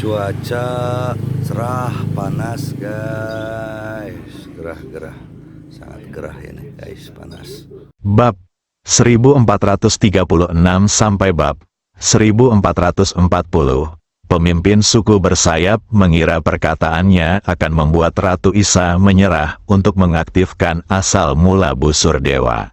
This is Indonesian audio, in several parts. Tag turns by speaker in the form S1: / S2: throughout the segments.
S1: Cuaca cerah, panas guys. Gerah-gerah. Sangat gerah ini guys, panas.
S2: Bab 1436 sampai bab 1440. Pemimpin suku bersayap mengira perkataannya akan membuat Ratu Isa menyerah untuk mengaktifkan asal mula busur dewa.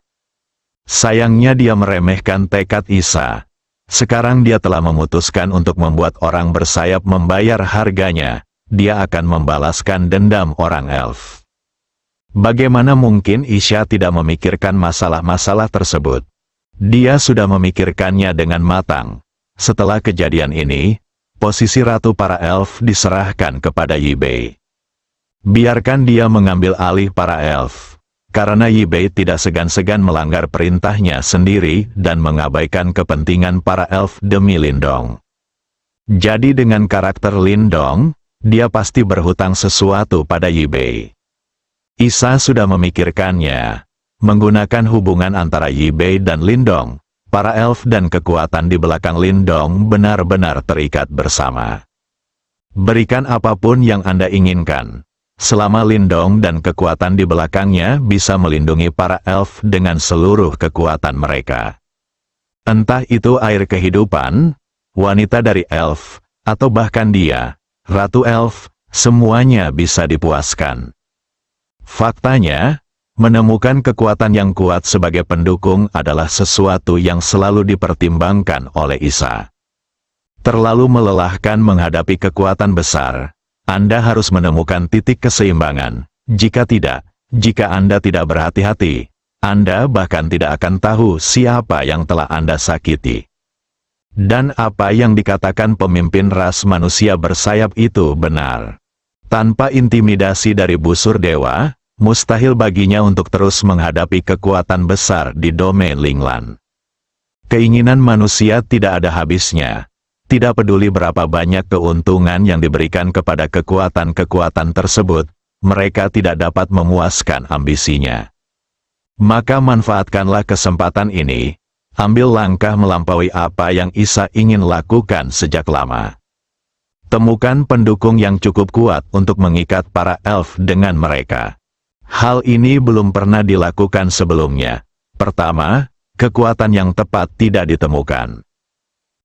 S2: Sayangnya dia meremehkan tekad Isa. Sekarang dia telah memutuskan untuk membuat orang bersayap membayar harganya. Dia akan membalaskan dendam orang elf. Bagaimana mungkin Isya tidak memikirkan masalah-masalah tersebut? Dia sudah memikirkannya dengan matang. Setelah kejadian ini, posisi Ratu para elf diserahkan kepada Yibei. Biarkan dia mengambil alih para elf. Karena Yibei tidak segan-segan melanggar perintahnya sendiri dan mengabaikan kepentingan para elf demi Lindong. Jadi dengan karakter Lindong, dia pasti berhutang sesuatu pada Yibei. Isa sudah memikirkannya. Menggunakan hubungan antara Yibei dan Lindong, para elf dan kekuatan di belakang Lindong benar-benar terikat bersama. Berikan apapun yang Anda inginkan. Selama Lindong dan kekuatan di belakangnya bisa melindungi para elf dengan seluruh kekuatan mereka. Entah itu air kehidupan, wanita dari elf, atau bahkan dia, Ratu Elf, semuanya bisa dipuaskan. Faktanya, menemukan kekuatan yang kuat sebagai pendukung adalah sesuatu yang selalu dipertimbangkan oleh Isa. Terlalu melelahkan menghadapi kekuatan besar. Anda harus menemukan titik keseimbangan. Jika tidak, jika Anda tidak berhati-hati, Anda bahkan tidak akan tahu siapa yang telah Anda sakiti. Dan apa yang dikatakan pemimpin ras manusia bersayap itu benar. Tanpa intimidasi dari busur dewa, mustahil baginya untuk terus menghadapi kekuatan besar di domain Linglan. Keinginan manusia tidak ada habisnya. Tidak peduli berapa banyak keuntungan yang diberikan kepada kekuatan-kekuatan tersebut, mereka tidak dapat memuaskan ambisinya. Maka manfaatkanlah kesempatan ini, ambil langkah melampaui apa yang Isa ingin lakukan sejak lama. Temukan pendukung yang cukup kuat untuk mengikat para elf dengan mereka. Hal ini belum pernah dilakukan sebelumnya. Pertama, kekuatan yang tepat tidak ditemukan.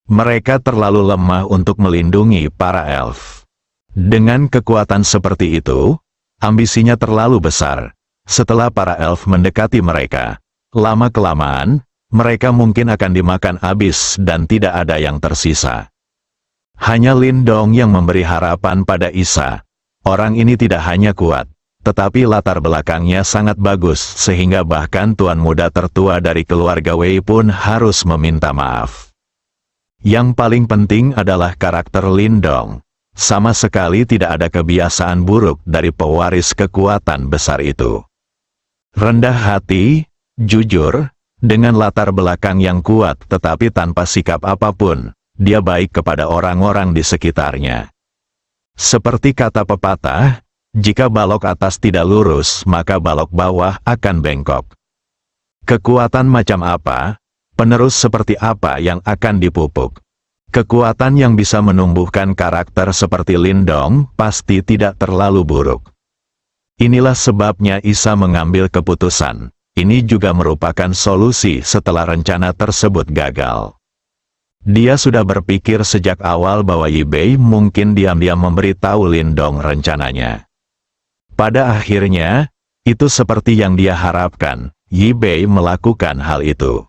S2: Mereka terlalu lemah untuk melindungi para elf. Dengan kekuatan seperti itu, ambisinya terlalu besar. Setelah para elf mendekati mereka, lama-kelamaan, mereka mungkin akan dimakan habis dan tidak ada yang tersisa. Hanya Lindong yang memberi harapan pada Isa. Orang ini tidak hanya kuat, tetapi latar belakangnya sangat bagus sehingga bahkan tuan muda tertua dari keluarga Wei pun harus meminta maaf. Yang paling penting adalah karakter Lindong. Sama sekali tidak ada kebiasaan buruk dari pewaris kekuatan besar itu. Rendah hati, jujur, dengan latar belakang yang kuat tetapi tanpa sikap apapun, dia baik kepada orang-orang di sekitarnya. Seperti kata pepatah, jika balok atas tidak lurus, maka balok bawah akan bengkok. Kekuatan macam apa? Penerus seperti apa yang akan dipupuk? Kekuatan yang bisa menumbuhkan karakter seperti Lindong pasti tidak terlalu buruk. Inilah sebabnya Isa mengambil keputusan. Ini juga merupakan solusi setelah rencana tersebut gagal. Dia sudah berpikir sejak awal bahwa Yibei mungkin diam-diam memberitahu Lindong rencananya. Pada akhirnya, itu seperti yang dia harapkan, Yibei melakukan hal itu.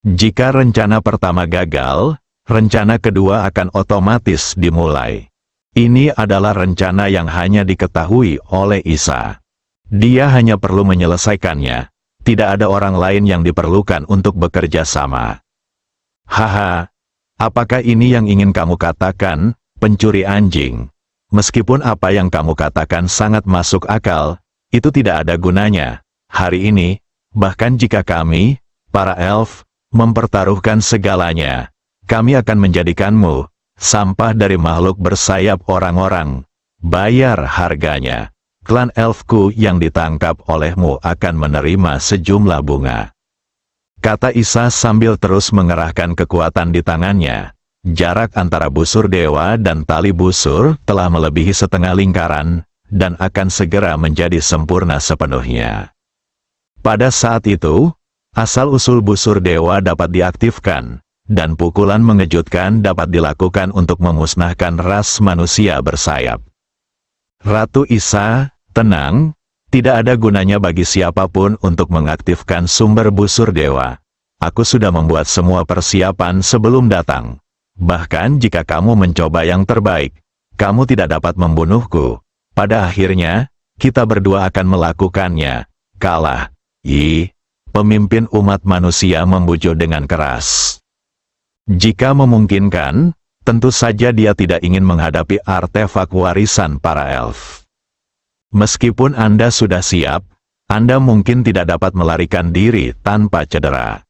S2: Jika rencana pertama gagal, rencana kedua akan otomatis dimulai. Ini adalah rencana yang hanya diketahui oleh Isa. Dia hanya perlu menyelesaikannya. Tidak ada orang lain yang diperlukan untuk bekerja sama. Haha, apakah ini yang ingin kamu katakan, pencuri anjing? Meskipun apa yang kamu katakan sangat masuk akal, itu tidak ada gunanya. Hari ini, bahkan jika kami, para elf, mempertaruhkan segalanya, kami akan menjadikanmu sampah dari makhluk bersayap orang-orang. Bayar harganya. Klan elfku yang ditangkap olehmu akan menerima sejumlah bunga. Kata Isa sambil terus mengerahkan kekuatan di tangannya. jarak antara busur dewa dan tali busur telah melebihi setengah lingkaran, dan akan segera menjadi sempurna sepenuhnya. Pada saat itu, asal-usul busur dewa dapat diaktifkan, dan pukulan mengejutkan dapat dilakukan untuk memusnahkan ras manusia bersayap. Ratu Isa, tenang, tidak ada gunanya bagi siapapun untuk mengaktifkan sumber busur dewa. Aku sudah membuat semua persiapan sebelum datang. Bahkan jika kamu mencoba yang terbaik, kamu tidak dapat membunuhku. Pada akhirnya, kita berdua akan melakukannya. Kalah. Pemimpin umat manusia membujuk dengan keras. Jika memungkinkan, tentu saja dia tidak ingin menghadapi artefak warisan para elf. Meskipun Anda sudah siap, Anda mungkin tidak dapat melarikan diri tanpa cedera.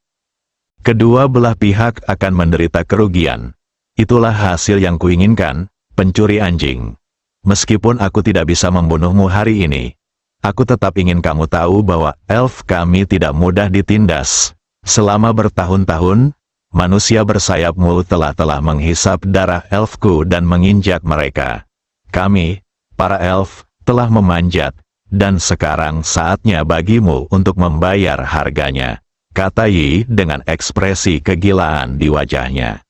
S2: Kedua belah pihak akan menderita kerugian. Itulah hasil yang kuinginkan, pencuri anjing. Meskipun aku tidak bisa membunuhmu hari ini, aku tetap ingin kamu tahu bahwa elf kami tidak mudah ditindas. Selama bertahun-tahun, manusia bersayapmu telah menghisap darah elfku dan menginjak mereka. Kami, para elf, telah memanjat, dan sekarang saatnya bagimu untuk membayar harganya, kata Yi dengan ekspresi kegilaan di wajahnya.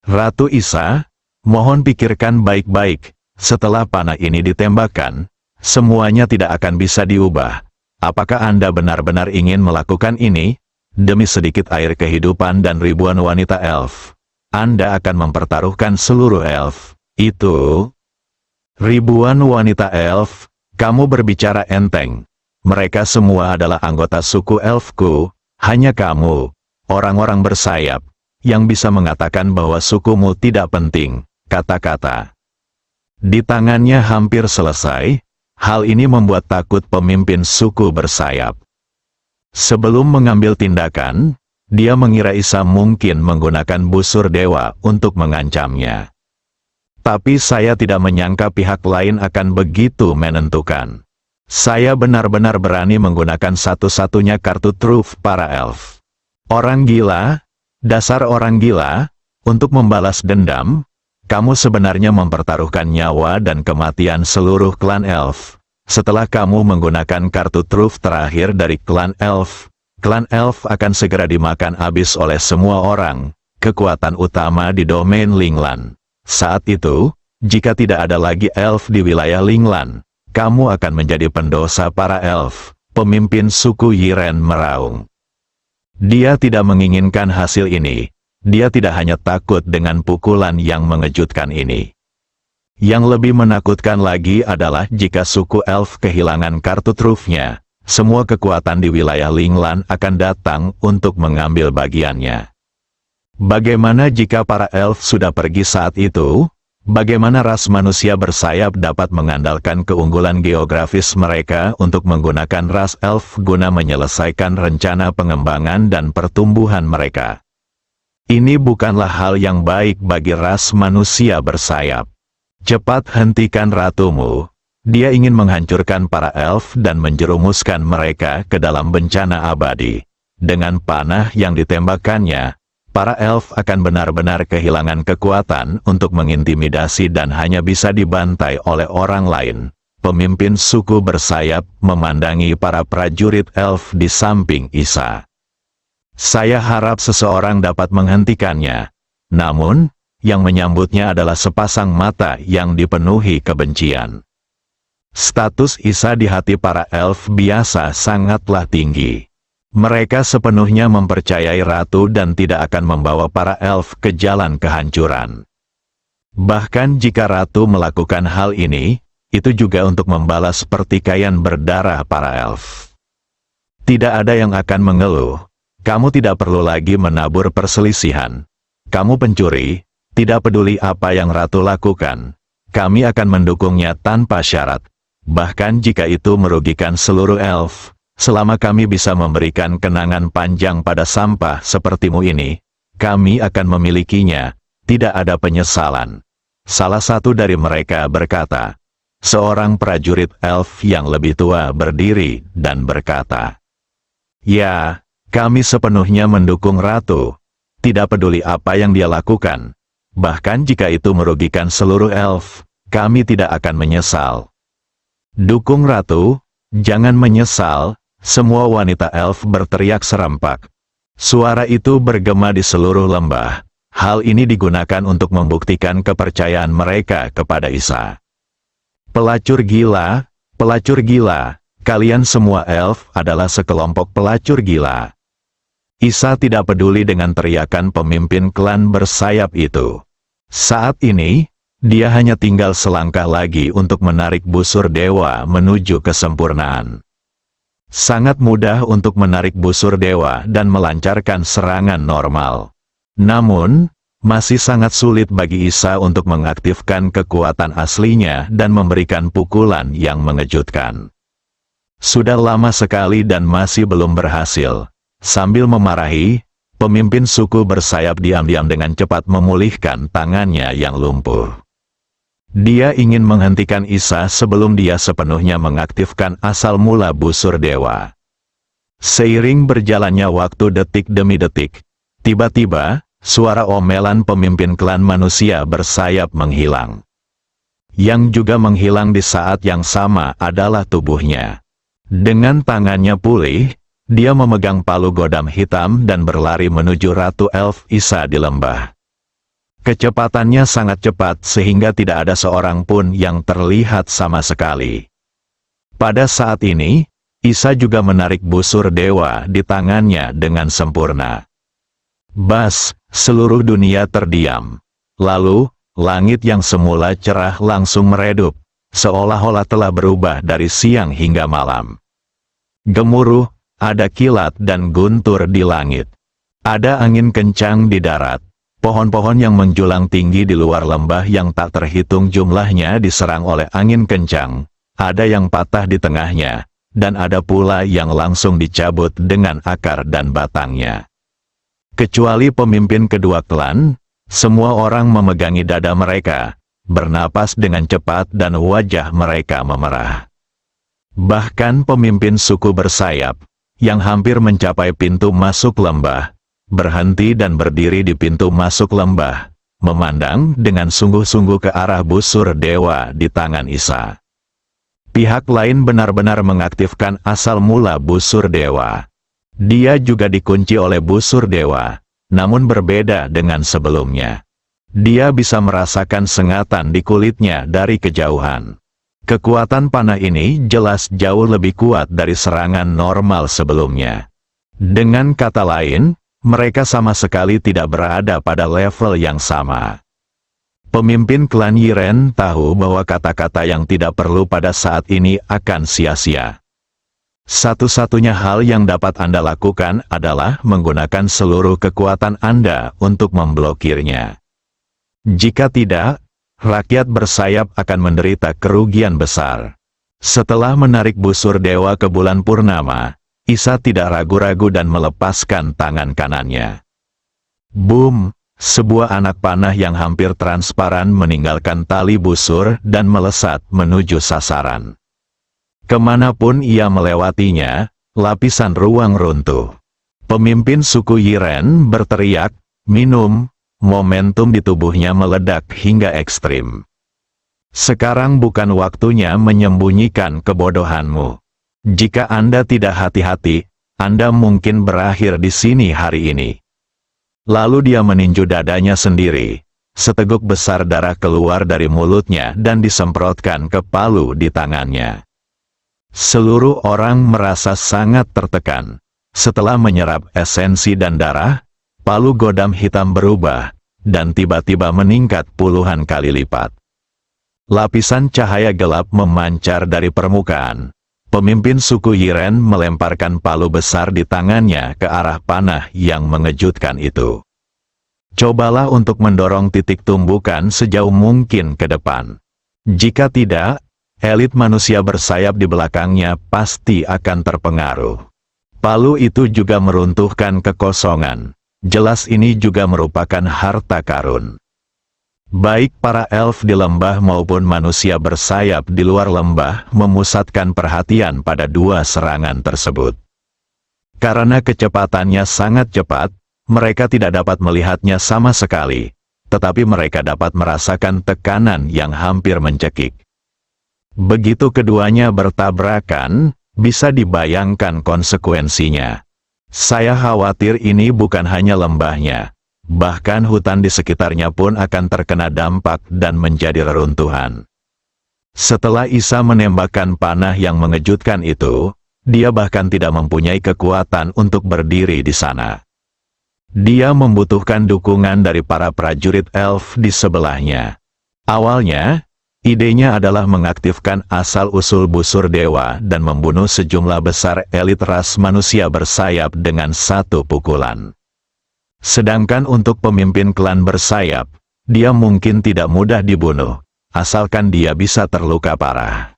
S2: Ratu Isa, mohon pikirkan baik-baik, setelah panah ini ditembakkan, semuanya tidak akan bisa diubah. Apakah Anda benar-benar ingin melakukan ini? Demi sedikit air kehidupan dan ribuan wanita elf, Anda akan mempertaruhkan seluruh elf. Itu ribuan wanita elf, kamu berbicara enteng. Mereka semua adalah anggota suku elfku, hanya kamu, orang-orang bersayap, yang bisa mengatakan bahwa sukumu tidak penting, kata-kata. Di tangannya hampir selesai, hal ini membuat takut pemimpin suku bersayap. Sebelum mengambil tindakan, dia mengira Isa mungkin menggunakan busur dewa untuk mengancamnya. Tapi saya tidak menyangka pihak lain akan begitu menentukan. Saya benar-benar berani menggunakan satu-satunya kartu truf para elf. Orang gila, dasar orang gila, untuk membalas dendam, kamu sebenarnya mempertaruhkan nyawa dan kematian seluruh klan elf. Setelah kamu menggunakan kartu truf terakhir dari klan elf akan segera dimakan habis oleh semua orang, kekuatan utama di domain Linglan. Saat itu, jika tidak ada lagi elf di wilayah Linglan, kamu akan menjadi pendosa para elf, pemimpin suku Yiren meraung. Dia tidak menginginkan hasil ini, dia tidak hanya takut dengan pukulan yang mengejutkan ini. Yang lebih menakutkan lagi adalah jika suku elf kehilangan kartu trufnya, semua kekuatan di wilayah Linglan akan datang untuk mengambil bagiannya. Bagaimana jika para elf sudah pergi saat itu? Bagaimana ras manusia bersayap dapat mengandalkan keunggulan geografis mereka untuk menggunakan ras elf guna menyelesaikan rencana pengembangan dan pertumbuhan mereka? Ini bukanlah hal yang baik bagi ras manusia bersayap. Cepat hentikan ratumu. Dia ingin menghancurkan para elf dan menjerumuskan mereka ke dalam bencana abadi. Dengan panah yang ditembakkannya, para elf akan benar-benar kehilangan kekuatan untuk mengintimidasi dan hanya bisa dibantai oleh orang lain. Pemimpin suku bersayap memandangi para prajurit elf di samping Isa. Saya harap seseorang dapat menghentikannya. Namun, yang menyambutnya adalah sepasang mata yang dipenuhi kebencian. Status Isa di hati para elf biasa sangatlah tinggi. Mereka sepenuhnya mempercayai ratu dan tidak akan membawa para elf ke jalan kehancuran. Bahkan jika ratu melakukan hal ini, itu juga untuk membalas pertikaian berdarah para elf. Tidak ada yang akan mengeluh. Kamu tidak perlu lagi menabur perselisihan. Kamu pencuri, tidak peduli apa yang ratu lakukan. Kami akan mendukungnya tanpa syarat. Bahkan jika itu merugikan seluruh elf. Selama kami bisa memberikan kenangan panjang pada sampah sepertimu ini, kami akan memilikinya, tidak ada penyesalan. Salah satu dari mereka berkata, seorang prajurit elf yang lebih tua berdiri dan berkata, ya, kami sepenuhnya mendukung ratu, tidak peduli apa yang dia lakukan, Bahkan jika itu merugikan seluruh elf, kami tidak akan menyesal. Dukung Ratu, jangan menyesal, semua wanita elf berteriak serempak. Suara itu bergema di seluruh lembah. Hal ini digunakan untuk membuktikan kepercayaan mereka kepada Isa. Pelacur gila, kalian semua elf adalah sekelompok pelacur gila. Isa tidak peduli dengan teriakan pemimpin klan bersayap itu. Saat ini, dia hanya tinggal selangkah lagi untuk menarik busur dewa menuju kesempurnaan. Sangat mudah untuk menarik busur dewa dan melancarkan serangan normal. Namun, masih sangat sulit bagi Isa untuk mengaktifkan kekuatan aslinya dan memberikan pukulan yang mengejutkan. Sudah lama sekali dan masih belum berhasil. Sambil memarahi, pemimpin suku bersayap diam-diam dengan cepat memulihkan tangannya yang lumpuh. Dia ingin menghentikan Isa sebelum dia sepenuhnya mengaktifkan asal mula busur dewa. Seiring berjalannya waktu detik demi detik, tiba-tiba, suara omelan pemimpin klan manusia bersayap menghilang. Yang juga menghilang di saat yang sama adalah tubuhnya. Dengan tangannya pulih, dia memegang palu godam hitam dan berlari menuju Ratu Elf Isa di lembah. Kecepatannya sangat cepat sehingga tidak ada seorang pun yang terlihat sama sekali. Pada saat ini, Isa juga menarik busur dewa di tangannya dengan sempurna. Bas, seluruh dunia terdiam. Lalu, langit yang semula cerah langsung meredup, seolah-olah telah berubah dari siang hingga malam. Gemuruh, ada kilat dan guntur di langit. Ada angin kencang di darat. Pohon-pohon yang menjulang tinggi di luar lembah yang tak terhitung jumlahnya diserang oleh angin kencang. Ada yang patah di tengahnya, dan ada pula yang langsung dicabut dengan akar dan batangnya. Kecuali pemimpin kedua klan, semua orang memegangi dada mereka, bernapas dengan cepat dan wajah mereka memerah. Bahkan pemimpin suku bersayap, yang hampir mencapai pintu masuk lembah, berhenti dan berdiri di pintu masuk lembah, memandang dengan sungguh-sungguh ke arah busur dewa di tangan Isa. Pihak lain benar-benar mengaktifkan asal mula busur dewa. Dia juga dikunci oleh busur dewa, namun berbeda dengan sebelumnya. Dia bisa merasakan sengatan di kulitnya dari kejauhan. Kekuatan panah ini jelas jauh lebih kuat dari serangan normal sebelumnya. Dengan kata lain, mereka sama sekali tidak berada pada level yang sama. Pemimpin klan Yiren tahu bahwa kata-kata yang tidak perlu pada saat ini akan sia-sia. Satu-satunya hal yang dapat Anda lakukan adalah menggunakan seluruh kekuatan Anda untuk memblokirnya. Jika tidak, rakyat bersayap akan menderita kerugian besar. Setelah menarik busur dewa ke bulan purnama, Isa tidak ragu-ragu dan melepaskan tangan kanannya. Boom! Sebuah anak panah yang hampir transparan meninggalkan tali busur dan melesat menuju sasaran. Kemanapun ia melewatinya, lapisan ruang runtuh. Pemimpin suku Yiren berteriak, minum, momentum di tubuhnya meledak hingga ekstrim. Sekarang bukan waktunya menyembunyikan kebodohanmu. Jika Anda tidak hati-hati, Anda mungkin berakhir di sini hari ini. Lalu dia meninju dadanya sendiri. Seteguk besar darah keluar dari mulutnya dan disemprotkan ke palu di tangannya. Seluruh orang merasa sangat tertekan. Setelah menyerap esensi dan darah, palu godam hitam berubah, dan tiba-tiba meningkat puluhan kali lipat. Lapisan cahaya gelap memancar dari permukaan. Pemimpin suku Yiren melemparkan palu besar di tangannya ke arah panah yang mengejutkan itu. Cobalah untuk mendorong titik tumbukan sejauh mungkin ke depan. Jika tidak, elit manusia bersayap di belakangnya pasti akan terpengaruh. Palu itu juga meruntuhkan kekosongan. Jelas ini juga merupakan harta karun. Baik para elf di lembah maupun manusia bersayap di luar lembah memusatkan perhatian pada dua serangan tersebut. Karena kecepatannya sangat cepat, mereka tidak dapat melihatnya sama sekali. tetapi mereka dapat merasakan tekanan yang hampir mencekik. Begitu keduanya bertabrakan, bisa dibayangkan konsekuensinya. Saya khawatir ini bukan hanya lembahnya, bahkan hutan di sekitarnya pun akan terkena dampak dan menjadi reruntuhan. Setelah Isa menembakkan panah yang mengejutkan itu, dia bahkan tidak mempunyai kekuatan untuk berdiri di sana. Dia membutuhkan dukungan dari para prajurit elf di sebelahnya. Awalnya, idenya adalah mengaktifkan asal-usul busur dewa dan membunuh sejumlah besar elit ras manusia bersayap dengan satu pukulan. Sedangkan untuk pemimpin klan bersayap, dia mungkin tidak mudah dibunuh, asalkan dia bisa terluka parah.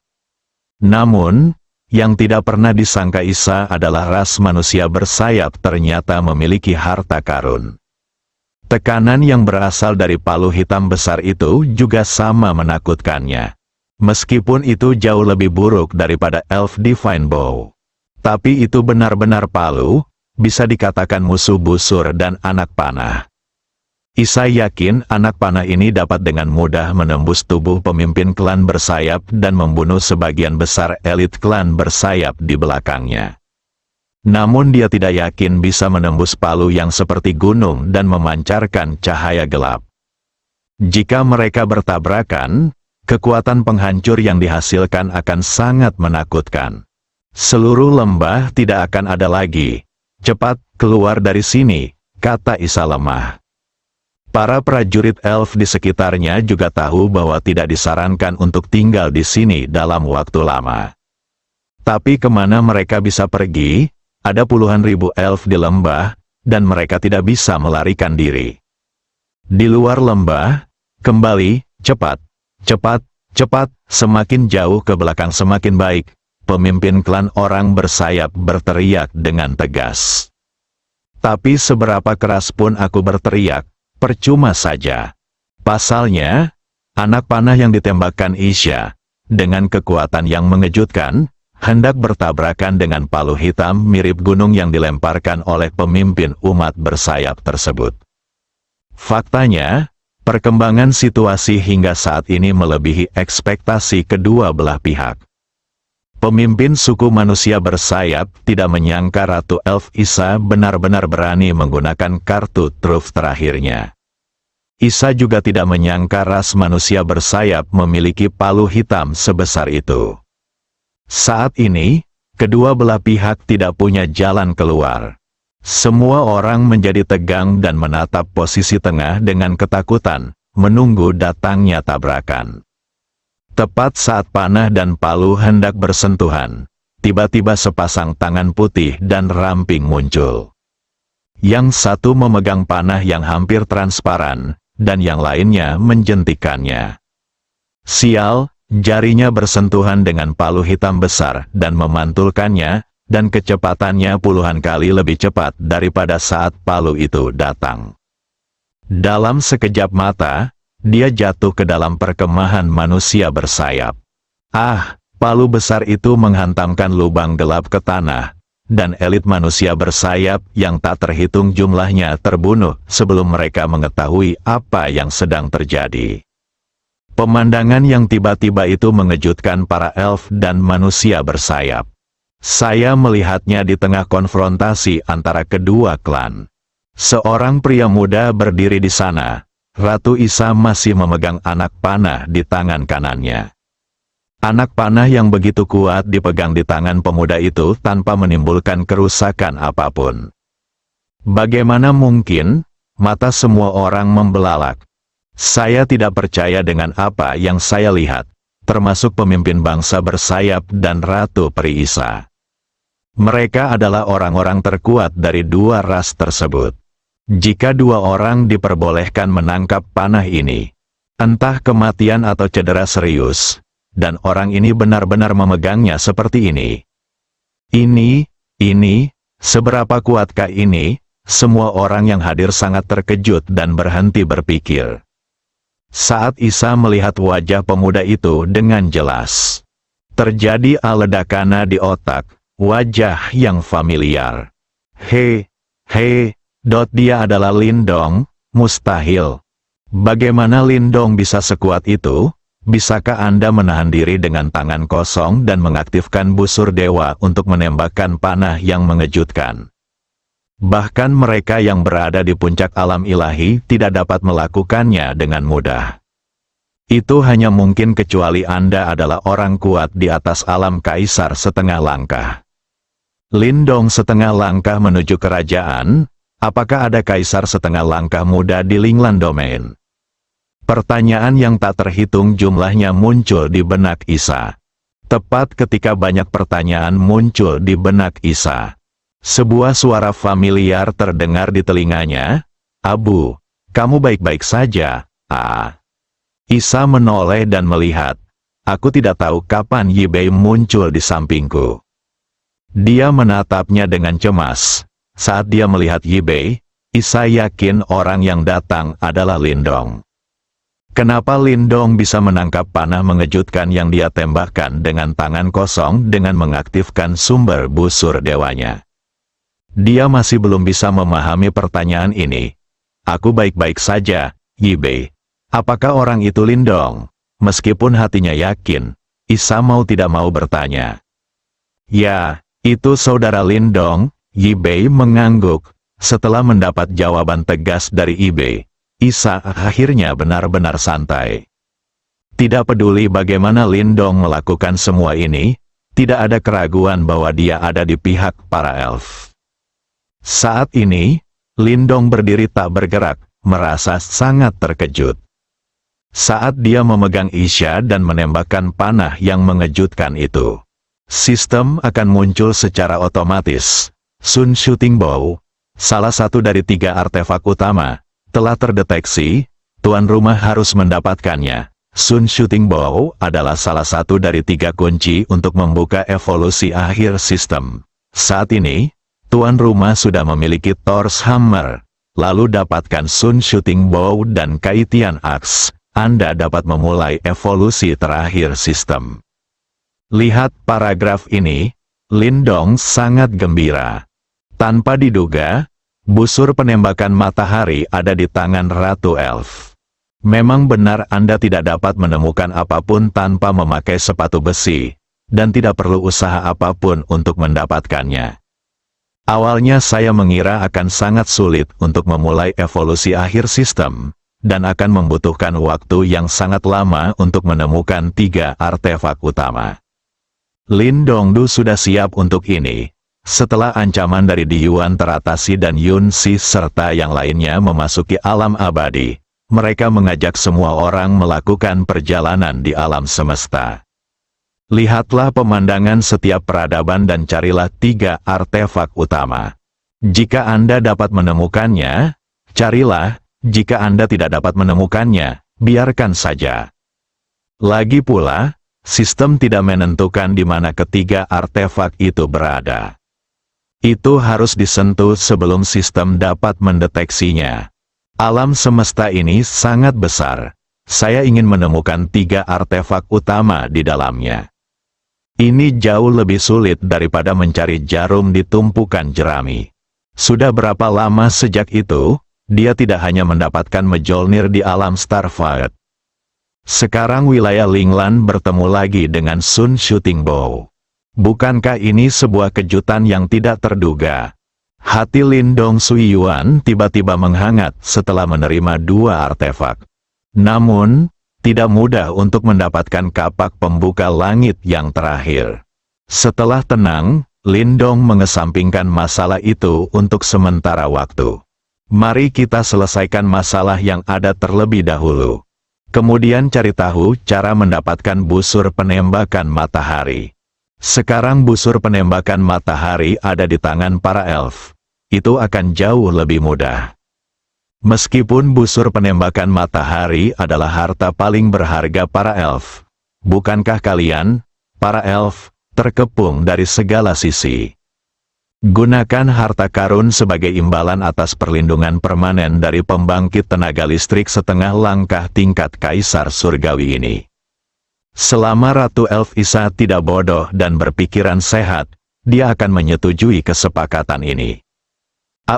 S2: Namun, yang tidak pernah disangka Isa adalah ras manusia bersayap ternyata memiliki harta karun. Tekanan yang berasal dari palu hitam besar itu juga sama menakutkannya. Meskipun itu jauh lebih buruk daripada Elf Divine Bow. Tapi itu benar-benar palu, bisa dikatakan musuh busur dan anak panah. Isa yakin anak panah ini dapat dengan mudah menembus tubuh pemimpin klan bersayap dan membunuh sebagian besar elit klan bersayap di belakangnya. Namun dia tidak yakin bisa menembus palu yang seperti gunung dan memancarkan cahaya gelap. Jika mereka bertabrakan, kekuatan penghancur yang dihasilkan akan sangat menakutkan. Seluruh lembah tidak akan ada lagi. Cepat, keluar dari sini, kata Isa lemah. Para prajurit elf di sekitarnya juga tahu bahwa tidak disarankan untuk tinggal di sini dalam waktu lama. Tapi kemana mereka bisa pergi? Ada puluhan ribu elf di lembah, dan mereka tidak bisa melarikan diri. Di luar lembah, kembali, cepat, cepat, cepat, semakin jauh ke belakang semakin baik, pemimpin klan orang bersayap berteriak dengan tegas. Tapi seberapa keras pun aku berteriak, percuma saja. Pasalnya, anak panah yang ditembakkan Isya, dengan kekuatan yang mengejutkan, hendak bertabrakan dengan palu hitam mirip gunung yang dilemparkan oleh pemimpin umat bersayap tersebut. Faktanya, perkembangan situasi hingga saat ini melebihi ekspektasi kedua belah pihak. Pemimpin suku manusia bersayap tidak menyangka Ratu Elf Isa benar-benar berani menggunakan kartu truf terakhirnya. Isa juga tidak menyangka ras manusia bersayap memiliki palu hitam sebesar itu. Saat ini, kedua belah pihak tidak punya jalan keluar. Semua orang menjadi tegang dan menatap posisi tengah dengan ketakutan, menunggu datangnya tabrakan. Tepat saat panah dan palu hendak bersentuhan, tiba-tiba sepasang tangan putih dan ramping muncul. Yang satu memegang panah yang hampir transparan, dan yang lainnya menjentikannya. Sial, jarinya bersentuhan dengan palu hitam besar dan memantulkannya, dan kecepatannya puluhan kali lebih cepat daripada saat palu itu datang. Dalam sekejap mata, dia jatuh ke dalam perkemahan manusia bersayap. Ah, palu besar itu menghantamkan lubang gelap ke tanah, dan elit manusia bersayap yang tak terhitung jumlahnya terbunuh sebelum mereka mengetahui apa yang sedang terjadi. Pemandangan yang tiba-tiba itu mengejutkan para elf dan manusia bersayap. Saya melihatnya di tengah konfrontasi antara kedua klan. Seorang pria muda berdiri di sana. Ratu Isa masih memegang anak panah di tangan kanannya. Anak panah yang begitu kuat dipegang di tangan pemuda itu tanpa menimbulkan kerusakan apapun. Bagaimana mungkin? Mata semua orang membelalak. Saya tidak percaya dengan apa yang saya lihat, termasuk pemimpin bangsa bersayap dan Ratu Peri Isa. Mereka adalah orang-orang terkuat dari dua ras tersebut. Jika dua orang diperbolehkan menangkap panah ini, entah kematian atau cedera serius, dan orang ini benar-benar memegangnya seperti ini. Seberapa kuatkah ini? Semua orang yang hadir sangat terkejut dan berhenti berpikir. Saat Isa melihat wajah pemuda itu dengan jelas, terjadi ledakan di otak, wajah yang familiar. Dia adalah Lindong, mustahil. Bagaimana Lindong bisa sekuat itu? Bisakah Anda menahan diri dengan tangan kosong dan mengaktifkan busur dewa untuk menembakkan panah yang mengejutkan? Bahkan mereka yang berada di puncak alam ilahi tidak dapat melakukannya dengan mudah. Itu hanya mungkin kecuali Anda adalah orang kuat di atas alam kaisar setengah langkah. Lindong setengah langkah menuju kerajaan. Apakah ada kaisar setengah langkah muda di Linglan Domain? Pertanyaan yang tak terhitung jumlahnya muncul di benak Isa. Tepat ketika banyak pertanyaan muncul di benak Isa, sebuah suara familiar terdengar di telinganya. "Abu, kamu baik-baik saja?" Isa menoleh dan melihat. Aku tidak tahu kapan Yibei muncul di sampingku. Dia menatapnya dengan cemas. Saat dia melihat Yibei, Isa yakin orang yang datang adalah Lindong. Kenapa Lindong bisa menangkap panah mengejutkan yang dia tembakkan dengan tangan kosong dengan mengaktifkan sumber busur dewanya? Dia masih belum bisa memahami pertanyaan ini. "Aku baik-baik saja, Yibei." Apakah orang itu Lindong? Meskipun hatinya yakin, Isa mau tidak mau bertanya. "Ya, itu saudara Lindong." Yibei mengangguk. Setelah mendapat jawaban tegas dari Yibei, Isa akhirnya benar-benar santai. Tidak peduli bagaimana Lindong melakukan semua ini, tidak ada keraguan bahwa dia ada di pihak para elf. Saat ini, Lindong berdiri tak bergerak, merasa sangat terkejut. Saat dia memegang Isya dan menembakkan panah yang mengejutkan itu, sistem akan muncul secara otomatis. Sun Shooting Bow, salah satu dari 3 artefak utama, telah terdeteksi. Tuan rumah harus mendapatkannya. Sun Shooting Bow adalah salah satu dari 3 kunci untuk membuka evolusi akhir sistem. Saat ini, tuan rumah sudah memiliki Thor's Hammer. Lalu dapatkan Sun Shooting Bow dan Kaitian Axe. Anda dapat memulai evolusi terakhir sistem. Lihat paragraf ini. Lindong sangat gembira. Tanpa diduga, busur penembakan matahari ada di tangan Ratu Elf. Memang benar Anda tidak dapat menemukan apapun tanpa memakai sepatu besi, dan tidak perlu usaha apapun untuk mendapatkannya. Awalnya saya mengira akan sangat sulit untuk memulai evolusi akhir sistem, dan akan membutuhkan waktu yang sangat lama untuk menemukan 3 artefak utama. Lindong Du sudah siap untuk ini. Setelah ancaman dari Di Yuan teratasi dan Yun Si serta yang lainnya memasuki alam abadi, mereka mengajak semua orang melakukan perjalanan di alam semesta. Lihatlah pemandangan setiap peradaban dan carilah 3 artefak utama. Jika Anda dapat menemukannya, carilah. Jika Anda tidak dapat menemukannya, biarkan saja. Lagi pula, sistem tidak menentukan di mana ketiga artefak itu berada. Itu harus disentuh sebelum sistem dapat mendeteksinya. Alam semesta ini sangat besar. Saya ingin menemukan 3 artefak utama di dalamnya. Ini jauh lebih sulit daripada mencari jarum di tumpukan jerami. Sudah berapa lama sejak itu, dia tidak hanya mendapatkan Mjolnir di alam Starfire. Sekarang wilayah Linglan bertemu lagi dengan Sun Shooting Bow. Bukankah ini sebuah kejutan yang tidak terduga? Hati Lindong Suiyuan tiba-tiba menghangat setelah menerima 2 artefak. Namun, tidak mudah untuk mendapatkan kapak pembuka langit yang terakhir. Setelah tenang, Lindong mengesampingkan masalah itu untuk sementara waktu. Mari kita selesaikan masalah yang ada terlebih dahulu. Kemudian cari tahu cara mendapatkan busur penembakan matahari. Sekarang busur penembakan matahari ada di tangan para elf. Itu akan jauh lebih mudah. Meskipun busur penembakan matahari adalah harta paling berharga para elf, bukankah kalian, para elf, terkepung dari segala sisi? Gunakan harta karun sebagai imbalan atas perlindungan permanen dari pembangkit tenaga listrik setengah langkah tingkat kaisar surgawi ini. Selama Ratu Elf Isa tidak bodoh dan berpikiran sehat, dia akan menyetujui kesepakatan ini.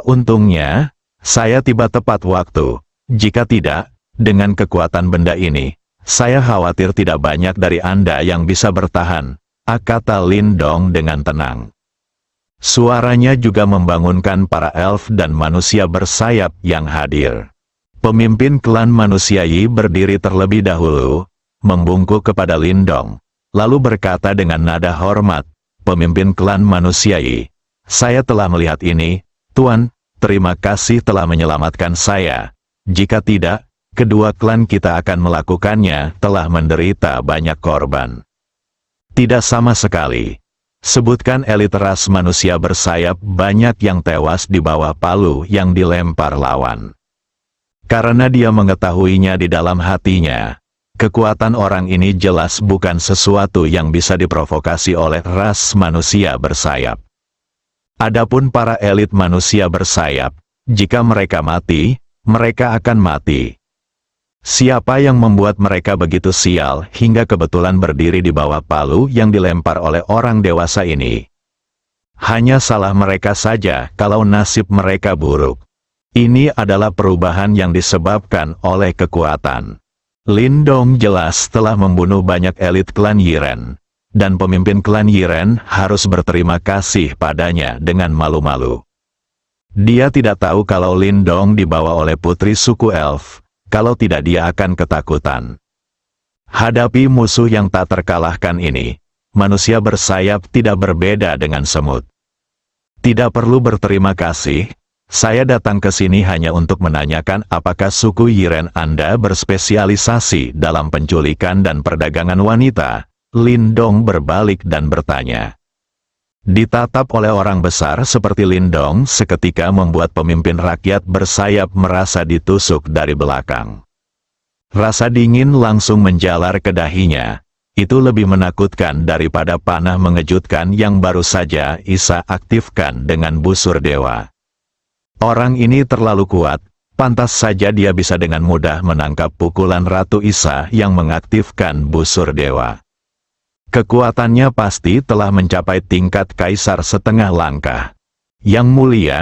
S2: Untungnya, saya tiba tepat waktu. Jika tidak, Dengan kekuatan benda ini, saya khawatir tidak banyak dari Anda yang bisa bertahan, kata Lindong dengan tenang. Suaranya juga membangunkan para elf dan manusia bersayap yang hadir. Pemimpin klan manusia Yi berdiri terlebih dahulu, membungkuk kepada Lindong, lalu berkata dengan nada hormat, "Pemimpin klan manusia Yi, saya telah melihat ini, Tuan, terima kasih telah menyelamatkan saya. Jika tidak, kedua klan kita akan melakukannya telah menderita banyak korban." Tidak sama sekali. Sebutkan elit ras manusia bersayap banyak yang tewas di bawah palu yang dilempar lawan. Karena dia mengetahuinya di dalam hatinya, kekuatan orang ini jelas bukan sesuatu yang bisa diprovokasi oleh ras manusia bersayap. Adapun para elit manusia bersayap, jika mereka mati, mereka akan mati. Siapa yang membuat mereka begitu sial hingga kebetulan berdiri di bawah palu yang dilempar oleh orang dewasa ini? Hanya salah mereka saja kalau nasib mereka buruk. Ini adalah perubahan yang disebabkan oleh kekuatan. Lindong jelas telah membunuh banyak elit klan Yiren, dan pemimpin klan Yiren harus berterima kasih padanya dengan malu-malu. Dia tidak tahu kalau Lindong dibawa oleh putri suku elf, kalau tidak dia akan ketakutan. Hadapi musuh yang tak terkalahkan ini, manusia bersayap tidak berbeda dengan semut. Tidak perlu berterima kasih. Saya datang ke sini hanya untuk menanyakan apakah suku Yiren Anda berspesialisasi dalam penculikan dan perdagangan wanita. Lindong berbalik dan bertanya. Ditatap oleh orang besar seperti Lindong seketika membuat pemimpin rakyat bersayap merasa ditusuk dari belakang. Rasa dingin langsung menjalar ke dahinya. Itu lebih menakutkan daripada panah mengejutkan yang baru saja Isa aktifkan dengan busur dewa. Orang ini terlalu kuat, pantas saja dia bisa dengan mudah menangkap pukulan Ratu Isa yang mengaktifkan busur dewa. Kekuatannya pasti telah mencapai tingkat kaisar setengah langkah. Yang mulia,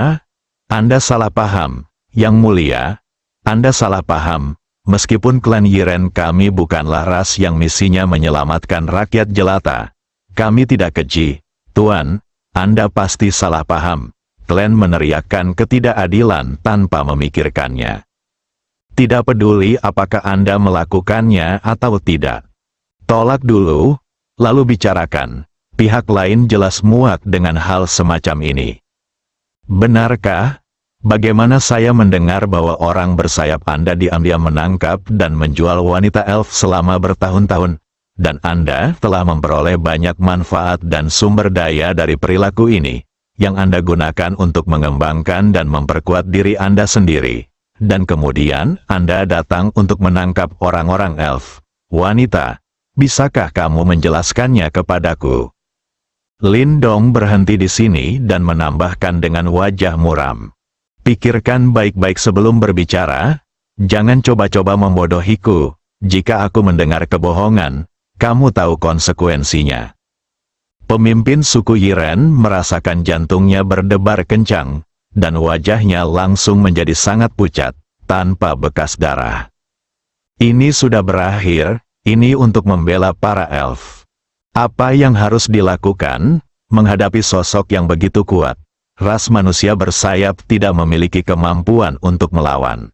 S2: Anda salah paham. Yang mulia, Anda salah paham. Meskipun klan Yiren kami bukanlah ras yang misinya menyelamatkan rakyat jelata. Kami tidak keji, Tuan, Anda pasti salah paham. Klan meneriakkan ketidakadilan tanpa memikirkannya. Tidak peduli apakah Anda melakukannya atau tidak. Tolak dulu, lalu bicarakan. Pihak lain jelas muak dengan hal semacam ini. Benarkah? Bagaimana saya mendengar bahwa orang bersayap Anda diam-diam menangkap dan menjual wanita elf selama bertahun-tahun, dan Anda telah memperoleh banyak manfaat dan sumber daya dari perilaku ini, yang Anda gunakan untuk mengembangkan dan memperkuat diri Anda sendiri. Dan kemudian, Anda datang untuk menangkap orang-orang elf. Wanita, bisakah kamu menjelaskannya kepadaku? Lindong berhenti di sini dan menambahkan dengan wajah muram. Pikirkan baik-baik sebelum berbicara, jangan coba-coba membodohiku. Jika aku mendengar kebohongan, kamu tahu konsekuensinya. Pemimpin suku Yiren merasakan jantungnya berdebar kencang, dan wajahnya langsung menjadi sangat pucat, tanpa bekas darah. Ini sudah berakhir, ini untuk membela para elf. Apa yang harus dilakukan? Menghadapi sosok yang begitu kuat, ras manusia bersayap tidak memiliki kemampuan untuk melawan.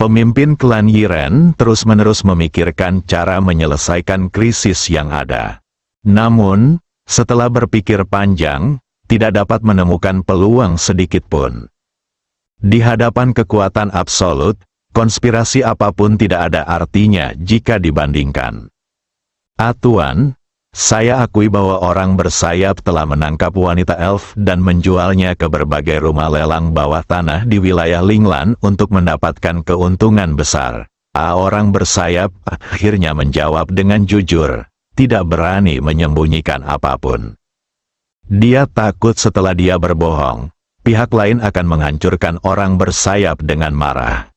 S2: Pemimpin klan Yiren terus-menerus memikirkan cara menyelesaikan krisis yang ada. Namun, setelah berpikir panjang, tidak dapat menemukan peluang sedikit pun. Di hadapan kekuatan absolut, konspirasi apapun tidak ada artinya jika dibandingkan. Tuan, saya akui bahwa orang bersayap telah menangkap wanita elf dan menjualnya ke berbagai rumah lelang bawah tanah di wilayah Linglan untuk mendapatkan keuntungan besar. Orang bersayap akhirnya menjawab dengan jujur. Tidak berani menyembunyikan apapun. Dia takut setelah dia berbohong, pihak lain akan menghancurkan orang bersayap dengan marah.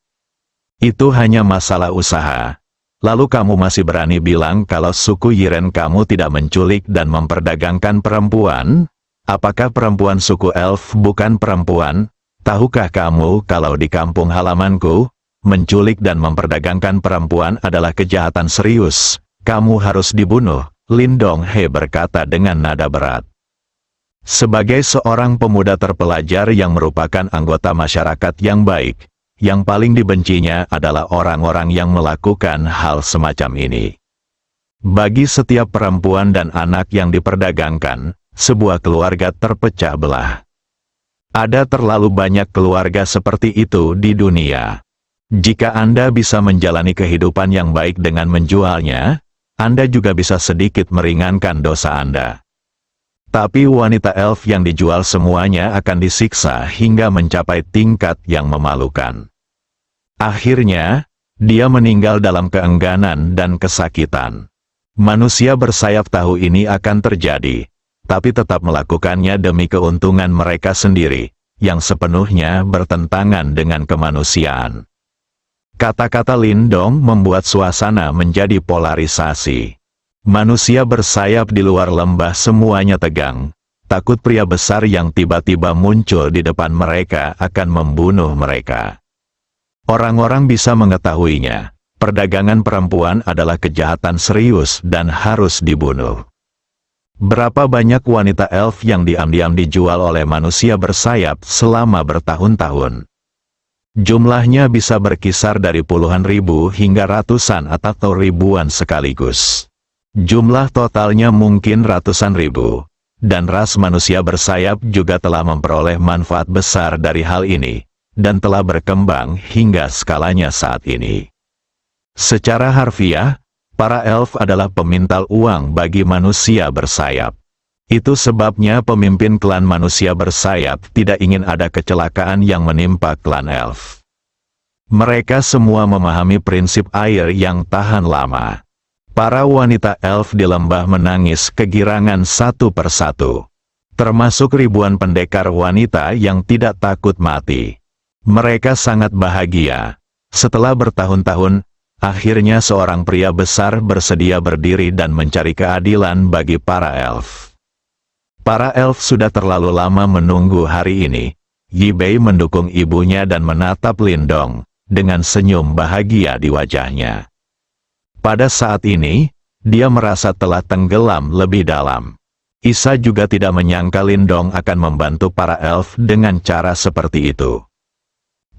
S2: Itu hanya masalah usaha. Lalu kamu masih berani bilang kalau suku Yiren kamu tidak menculik dan memperdagangkan perempuan? Apakah perempuan suku elf bukan perempuan? Tahukah kamu kalau di kampung halamanku, menculik dan memperdagangkan perempuan adalah kejahatan serius. Kamu harus dibunuh, Lin Donghae berkata dengan nada berat. Sebagai seorang pemuda terpelajar yang merupakan anggota masyarakat yang baik, yang paling dibencinya adalah orang-orang yang melakukan hal semacam ini. Bagi setiap perempuan dan anak yang diperdagangkan, sebuah keluarga terpecah belah. Ada terlalu banyak keluarga seperti itu di dunia. Jika Anda bisa menjalani kehidupan yang baik dengan menjualnya, Anda juga bisa sedikit meringankan dosa Anda. Tapi wanita elf yang dijual semuanya akan disiksa hingga mencapai tingkat yang memalukan. Akhirnya, dia meninggal dalam keengganan dan kesakitan. Manusia bersayap tahu ini akan terjadi, tapi tetap melakukannya demi keuntungan mereka sendiri, yang sepenuhnya bertentangan dengan kemanusiaan. Kata-kata Lin Dong membuat suasana menjadi polarisasi. Manusia bersayap di luar lembah semuanya tegang, takut pria besar yang tiba-tiba muncul di depan mereka akan membunuh mereka. Orang-orang bisa mengetahuinya. Perdagangan perempuan adalah kejahatan serius dan harus dibunuh. Berapa banyak wanita elf yang diam-diam dijual oleh manusia bersayap selama bertahun-tahun? Jumlahnya bisa berkisar dari puluhan ribu hingga ratusan atau ribuan sekaligus. Jumlah totalnya mungkin ratusan ribu. Dan ras manusia bersayap juga telah memperoleh manfaat besar dari hal ini, dan telah berkembang hingga skalanya saat ini. Secara harfiah, para elf adalah pemintal uang bagi manusia bersayap. Itu sebabnya pemimpin klan manusia bersayap tidak ingin ada kecelakaan yang menimpa klan elf. Mereka semua memahami prinsip air yang tahan lama. Para wanita elf di lembah menangis kegirangan satu persatu. Termasuk ribuan pendekar wanita yang tidak takut mati. Mereka sangat bahagia. Setelah bertahun-tahun, akhirnya seorang pria besar bersedia berdiri dan mencari keadilan bagi para elf. Para elf sudah terlalu lama menunggu hari ini. Yi Bei mendukung ibunya dan menatap Lin Dong, dengan senyum bahagia di wajahnya. Pada saat ini, dia merasa telah tenggelam lebih dalam. Isa juga tidak menyangka Lin Dong akan membantu para elf dengan cara seperti itu.